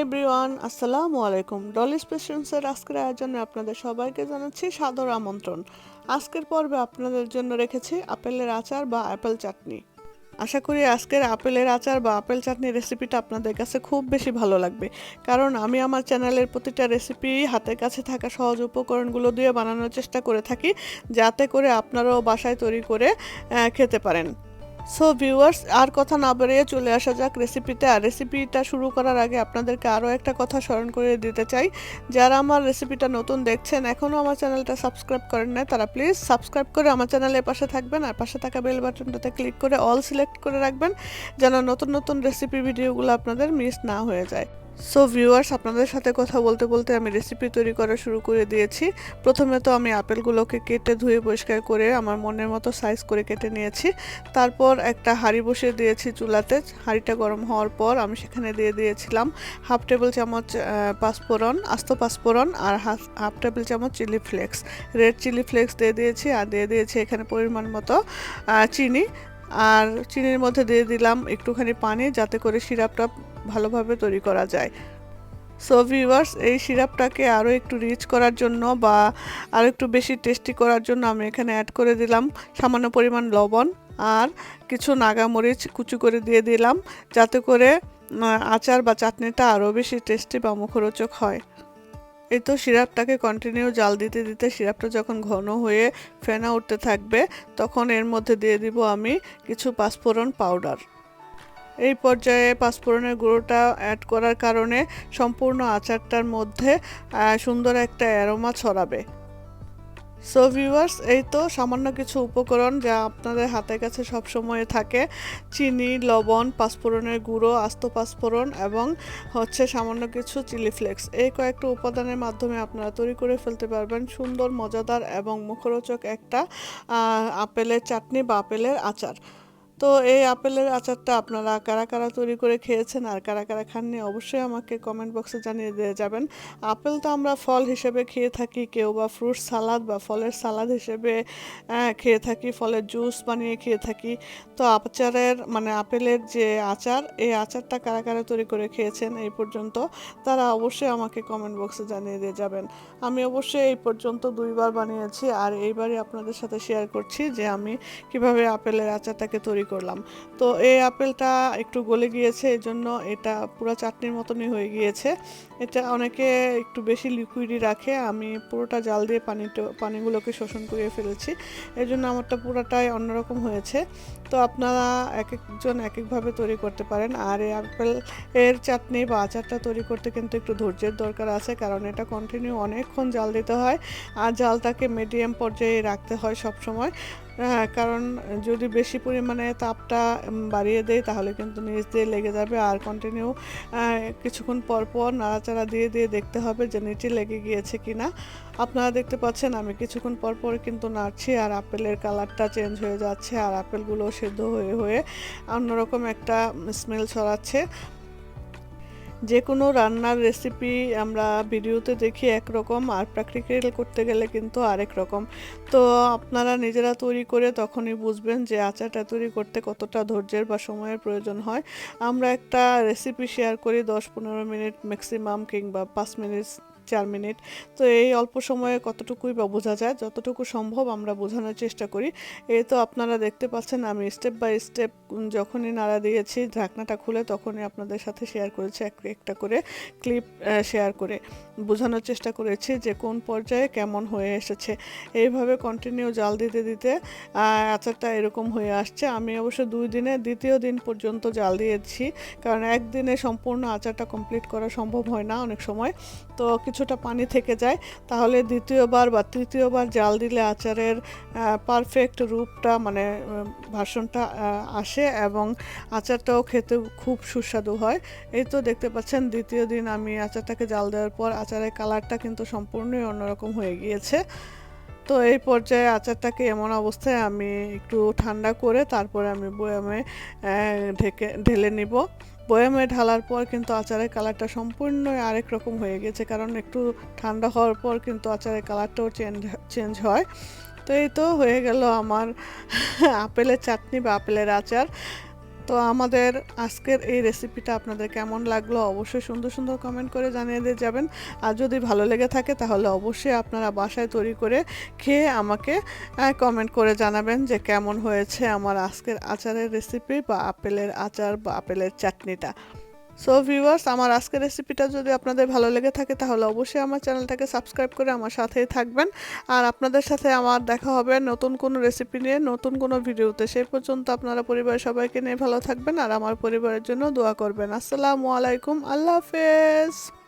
Everyone, আসসালামু আলাইকুম। ডলিস্পেশনসের আজকের আয়োজনে আপনাদের সবাইকে জানাচ্ছি সাদর আমন্ত্রণ। আজকের পর্বে আপনাদের জন্য রেখেছি আপেলের আচার বা আপেল চাটনি। আশা করি আজকের আপেলের আচার বা আপেল চাটনি রেসিপিটা আপনাদের কাছে খুব বেশি ভালো লাগবে, কারণ আমি আমার চ্যানেলের প্রতিটা রেসিপি হাতের কাছে থাকা সহজ উপকরণগুলো দিয়ে বানানোর চেষ্টা করে থাকি, যাতে করে আপনারাও বাসায় তৈরি করে খেতে পারেন। সো ভিউয়ার্স, আর কথা না বাড়িয়ে চলে আসা যাক রেসিপিতে। আর রেসিপিটা শুরু করার আগে আপনাদেরকে আরও একটা কথা স্মরণ করে দিতে চাই। যারা আমার রেসিপিটা নতুন দেখছেন, এখনও আমার চ্যানেলটা সাবস্ক্রাইব করেন না, তারা প্লিজ সাবস্ক্রাইব করে আমার চ্যানেলের পাশে থাকবেন, আর পাশে থাকা বেল বাটনটাতে ক্লিক করে অল সিলেক্ট করে রাখবেন, যেন নতুন নতুন রেসিপি ভিডিওগুলো আপনাদের মিস না হয়ে যায়। সো ভিউয়ার্স, আপনাদের সাথে কথা বলতে বলতে আমি রেসিপি তৈরি করা শুরু করে দিয়েছি। প্রথমে তো আমি আপেলগুলোকে কেটে ধুয়ে পরিষ্কার করে আমার মনের মতো সাইজ করে কেটে নিয়েছি। তারপর একটা হাঁড়ি বসিয়ে দিয়েছি চুলাতে। হাঁড়িটা গরম হওয়ার পর আমি সেখানে দিয়ে দিয়েছিলাম হাফ টেবিল চামচ পাঁচফোড়ন, আস্ত পাঁচফোড়ন, আর হাফ টেবিল চামচ chilli flakes, red chilli flakes দিয়ে দিয়েছি। আর দিয়ে দিয়েছি এখানে পরিমাণ মতো চিনি। আর চিনির মধ্যে দিয়ে দিলাম একটুখানি পানি, যাতে করে সিরাপটা ভালোভাবে তৈরি করা যায়। সো ভিউয়ার্স, এই সিরাপটাকে আরও একটু রিচ করার জন্য বা আরও একটু বেশি টেস্টি করার জন্য আমি এখানে অ্যাড করে দিলাম সামান্য পরিমাণ লবণ আর কিছু নাগামরিচ কুচি করে দিয়ে দিলাম, যাতে করে আচার বা চাটনিটা আরও বেশি টেস্টি বা মুখরোচক হয়। এই তো সিরাপটাকে কন্টিনিউ জাল দিতে দিতে সিরাপটা যখন ঘন হয়ে ফেনা উঠতে থাকবে, তখন এর মধ্যে দিয়ে দিব আমি কিছু পাঁচফোড়ন পাউডার। এই পর্যায়ে পাঁচফোড়নের গুঁড়োটা অ্যাড করার কারণে সম্পূর্ণ আচারটার মধ্যে সুন্দর একটা অ্যারোমা ছড়াবে। সো ভিউয়ার্স, এই তো সামান্য কিছু উপকরণ যা আপনাদের হাতের কাছে সব সময় থাকে: চিনি, লবণ, পাঁচফোড়নের গুঁড়ো, আস্ত পাঁচফোড়ন এবং সামান্য কিছু চিলি ফ্লেক্স। এই কয়েকটা উপাদানের মাধ্যমে আপনারা তৈরি করে ফেলতে পারবেন সুন্দর, মজাদার এবং মুখরোচক একটা আপেলের চাটনি বা আপেলের আচার। তো এই আপেলের আচারটা আপনারা কারা কারা তৈরি করে খেয়েছেন আর কারা কারা খাননি, অবশ্যই আমাকে কমেন্ট বক্সে জানিয়ে দিয়ে যাবেন। আপেল তো আমরা ফল হিসেবে খেয়ে থাকি, কেউ বা ফ্রুট সালাদ বা ফলের সালাদ হিসেবে খেয়ে থাকি, ফলের জুস বানিয়ে খেয়ে থাকি। তো আচারের আপেলের যে আচার, এই আচারটা কারা কারা তৈরি করে খেয়েছেন এই পর্যন্ত, তারা অবশ্যই আমাকে কমেন্ট বক্সে জানিয়ে দিয়ে যাবেন। আমি অবশ্যই এই পর্যন্ত 2বার বানিয়েছি, আর এইবারই আপনাদের সাথে শেয়ার করছি যে আমি কিভাবে আপেলের আচারটাকে তৈরি করলাম। তো এই আপেলটা একটু গলে গিয়েছে, এজন্য এটা পুরো চাটনির মতনই হয়ে গিয়েছে। এটা অনেকে একটু বেশি লিকুইডই রাখে, আমি পুরোটা জাল দিয়ে পানিগুলোকে শোষণ করে ফেলেছি, এই জন্য আমারটা পুরোটাই অন্যরকম হয়েছে। তো আপনারা এক একজন এক একভাবে তৈরি করতে পারেন। আর এই আপেল এর চাটনি বা আচারটা তৈরি করতে কিন্তু একটু ধৈর্যের দরকার আছে, কারণ এটা কন্টিনিউ অনেকক্ষণ জাল দিতে হয়, আর জালটাকে মিডিয়াম পর্যায়ে রাখতে হয় সব সময়। কারণ যদি বেশি পরিমাণে তাপটা বাড়িয়ে দেয়, তাহলে কিন্তু নিচ দিয়ে লেগে যাবে। আর কন্টিনিউ কিছুক্ষণ পর পর নাড়াচাড়া দিয়ে দিয়ে দেখতে হবে যে নিচে লেগে গিয়েছে কিনা। আপনারা দেখতে পাচ্ছেন আমি কিছুক্ষণ পর পর কিন্তু নাড়ছি, আর আপেলের কালারটা চেঞ্জ হয়ে যাচ্ছে, আর আপেলগুলো সেদ্ধ হয়ে হয়ে অন্যরকম একটা স্মেল ছড়াচ্ছে। যে কোনো রান্নার রেসিপি আমরা ভিডিওতে দেখি একরকম, আর প্র্যাকটিক্যাল করতে গেলে কিন্তু আরেক রকম। তো আপনারা নিজেরা তৈরি করে তখনই বুঝবেন যে আচারটা তৈরি করতে কতটা ধৈর্যের বা সময়ের প্রয়োজন হয়। আমরা একটা রেসিপি শেয়ার করি 10-15 মিনিট ম্যাক্সিমাম, কিংবা 5 মিনিট, 4 মিনিট। তো এই অল্প সময়ে কতটুকুই বা বোঝা যায়, যতটুকু সম্ভব আমরা বোঝানোর চেষ্টা করি। এই তো আপনারা দেখতে পাচ্ছেন আমি স্টেপ বাই স্টেপ যখনই নাড়া দিয়েছি, ঢাকনাটা খুলে তখনই আপনাদের সাথে শেয়ার করেছি একটা করে ক্লিপ শেয়ার করে বোঝানোর চেষ্টা করেছি যে কোন পর্যায়ে কেমন হয়ে এসেছে। এইভাবে কন্টিনিউ জাল দিতে দিতে আচারটা এরকম হয়ে আসছে। আমি অবশ্য 2 দিনে, দ্বিতীয় দিন পর্যন্ত জাল দিয়েছি, কারণ একদিনে সম্পূর্ণ আচারটা কমপ্লিট করা সম্ভব হয় না অনেক সময়। তো কিছুটা পানি থেকে যায়, তাহলে দ্বিতীয়বার বা তৃতীয়বার জাল দিলে আচারের পারফেক্ট রূপটা ভার্সনটা আসে, এবং আচারটাও খেতে খুব সুস্বাদু হয়। এই তো দেখতে পাচ্ছেন দ্বিতীয় দিন আমি আচারটাকে জাল দেওয়ার পর আচারের কালারটা কিন্তু সম্পূর্ণই অন্যরকম হয়ে গিয়েছে। তো এই পর্যায়ে আচারটাকে এমন অবস্থায় আমি একটু ঠান্ডা করে তারপরে আমি বয়ামে ঢেলে নিব। বয়ামে ঢালার পর কিন্তু আচারের কালারটা সম্পূর্ণ আরেক রকম হয়ে গেছে, কারণ একটু ঠান্ডা হওয়ার পর কিন্তু আচারের কালারটাও চেঞ্জ হয়। তো এই তো হয়ে গেল আমার আপেলের চাটনি বা আপেলের আচার। তো আমাদের আজকের এই রেসিপিটা আপনাদের কেমন লাগলো অবশ্যই সুন্দর সুন্দর কমেন্ট করে জানিয়ে দিয়ে যাবেন। আর যদি ভালো লেগে থাকে তাহলে অবশ্যই আপনারা বাসায় তৈরি করে খেয়ে আমাকে কমেন্ট করে জানাবেন যে কেমন হয়েছে আমার আজকের আচারের রেসিপি বা আপেলের আচার বা আপেলের চাটনিটা। সো ভিউয়ার্স, আমার আজকের রেসিপিটা যদি আপনাদের ভালো লেগে থাকে তাহলে অবশ্যই আমার চ্যানেলটাকে সাবস্ক্রাইব করে আমার সাথেই থাকবেন। আর আপনাদের সাথে আমার দেখা হবে নতুন কোনো রেসিপি নিয়ে নতুন কোনো ভিডিওতে। সেই পর্যন্ত আপনারা পরিবারের সবাইকে নিয়ে ভালো থাকবেন আর আমার পরিবারের জন্য দোয়া করবেন। আসসালামু আলাইকুম, আল্লাহ হাফেজ।